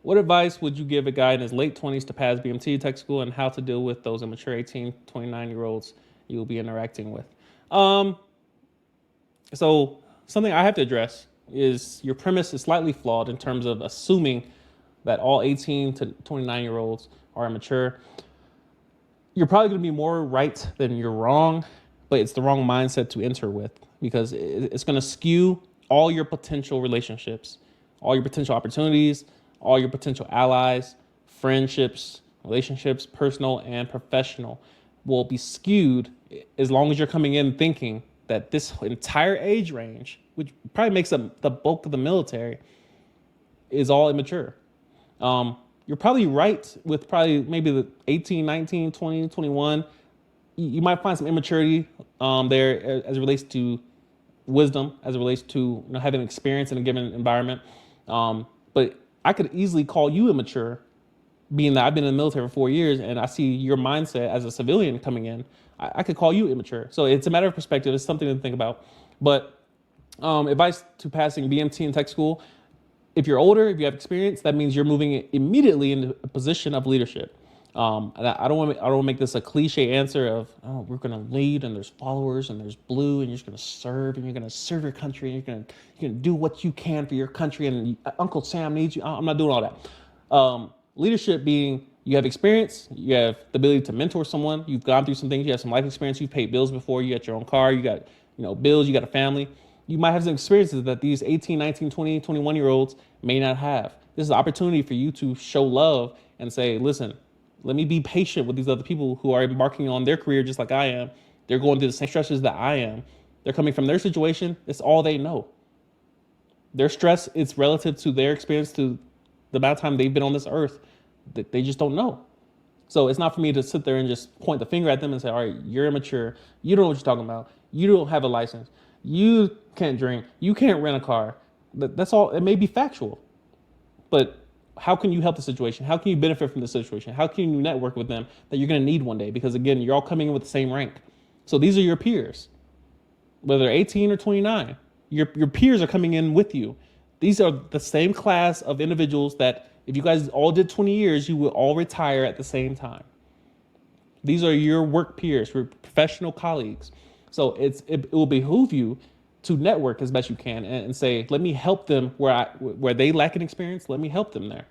What advice would you give a guy in his late 20s to pass BMT tech school and how to deal with those immature 18, 29-year-olds you will be interacting with? Um, so something I have to address is your premise is slightly flawed in terms of assuming that all 18 to 29-year-olds are immature. You're probably going to be more right than you're wrong, but it's the wrong mindset to enter with because it's going to skew all your potential relationships, all your potential opportunities, all your potential allies, friendships, relationships, personal and professional, will be skewed as long as you're coming in thinking that this entire age range, which probably makes up the bulk of the military, is all immature. You're probably right with probably maybe the 18, 19, 20, 21. You might find some immaturity there as it relates to wisdom, as it relates to having experience in a given environment. But I could easily call you immature, being that I've been in the military for 4 years and I see your mindset as a civilian coming in. I could call you immature. So it's a matter of perspective. It's something to think about. But advice to passing BMT in tech school: if you're older, if you have experience, that means you're moving immediately into a position of leadership. And I don't want to make this a cliche answer of, oh, we're going to lead and there's followers and there's blue and you're just going to serve and you're going to serve your country and you're going to do what you can for your country and Uncle Sam needs you. I'm not doing all that. Leadership being you have experience, you have the ability to mentor someone, you've gone through some things, you have some life experience, you've paid bills before, you got your own car, you got bills, you got a family. You might have some experiences that these 18, 19, 20, 21-year-olds may not have. This is an opportunity for you to show love and say, listen, let me be patient with these other people who are embarking on their career just like I am. They're going through the same stresses that I am. They're coming from their situation. It's all they know. Their stress is relative to their experience, to the amount of time they've been on this earth. That they just don't know. So it's not for me to sit there and just point the finger at them and say, all right, you're immature. You don't know what you're talking about. You don't have a license. You can't drink. You can't rent a car. That's all. It may be factual, but how can you help the situation? How can you benefit from the situation? How can you network with them that you're going to need one day? Because again, you're all coming in with the same rank. So these are your peers, whether they're 18 or 29. Your peers are coming in with you. These are the same class of individuals that if you guys all did 20 years, you would all retire at the same time. These are your work peers, your professional colleagues. So it will behoove you to network as best you can and say, let me help them where they lack an experience. Let me help them there.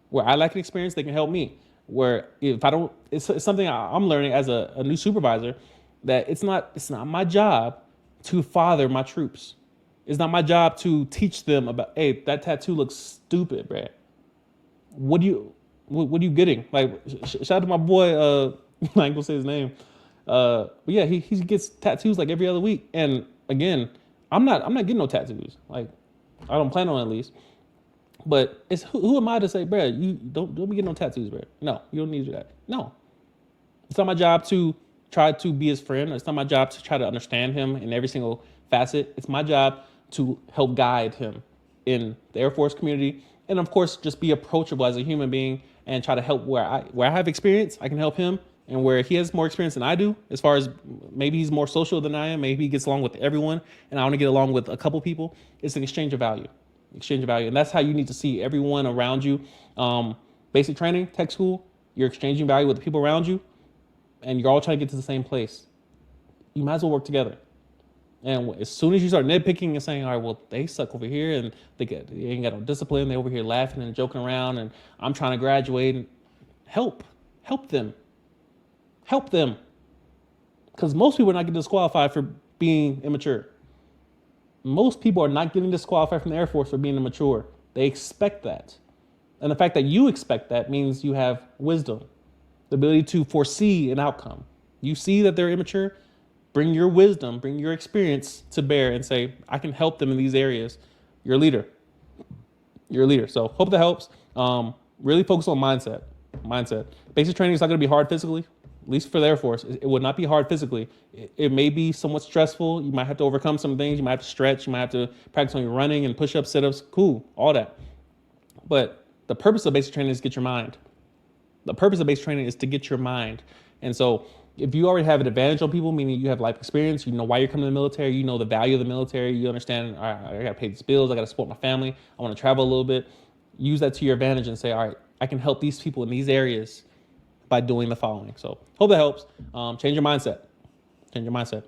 Where I lack an experience, they can help me. Where if I don't, it's something I'm learning as a new supervisor, that it's not my job to father my troops. It's not my job to teach them about, hey, that tattoo looks stupid, Brad. What are you getting? Like, shout out to my boy, I ain't gonna say his name. But yeah, he gets tattoos like every other week. And again, I'm not getting no tattoos. Like, I don't plan on at least. But it's who am I to say, Brad, you don't be getting no tattoos, Brad. No, you don't need to do that. No. It's not my job to try to be his friend. It's not my job to try to understand him in every single facet. It's my job to help guide him in the Air Force community. And of course, just be approachable as a human being and try to help where I have experience, I can help him. And where he has more experience than I do, as far as maybe he's more social than I am, maybe he gets along with everyone, and I want to get along with a couple people, it's an exchange of value. Exchange of value. And that's how you need to see everyone around you. Basic training, tech school, you're exchanging value with the people around you, and you're all trying to get to the same place. You might as well work together. And as soon as you start nitpicking and saying, all right, well, they suck over here and they ain't got no discipline, they over here laughing and joking around, and I'm trying to graduate, and help them. Help them. Because most people are not getting disqualified for being immature. Most people are not getting disqualified from the Air Force for being immature. They expect that. And the fact that you expect that means you have wisdom, the ability to foresee an outcome. You see that they're immature, bring your wisdom, bring your experience to bear and say, I can help them in these areas. You're a leader. You're a leader. So hope that helps. Really focus on mindset. Basic training is not going to be hard physically. At least for the Air Force, it would not be hard physically. It may be somewhat stressful. You might have to overcome some things. You might have to stretch. You might have to practice on your running and push-ups, sit-ups. Cool, all that. But the purpose of basic training is to get your mind. The purpose of basic training is to get your mind. And so if you already have an advantage on people, meaning you have life experience, you know why you're coming to the military, you know the value of the military, you understand, all right, I got to pay these bills, I got to support my family, I want to travel a little bit. use that to your advantage and say, all right, I can help these people in these areas by doing the following. So hope that helps. Change your mindset. Change your mindset.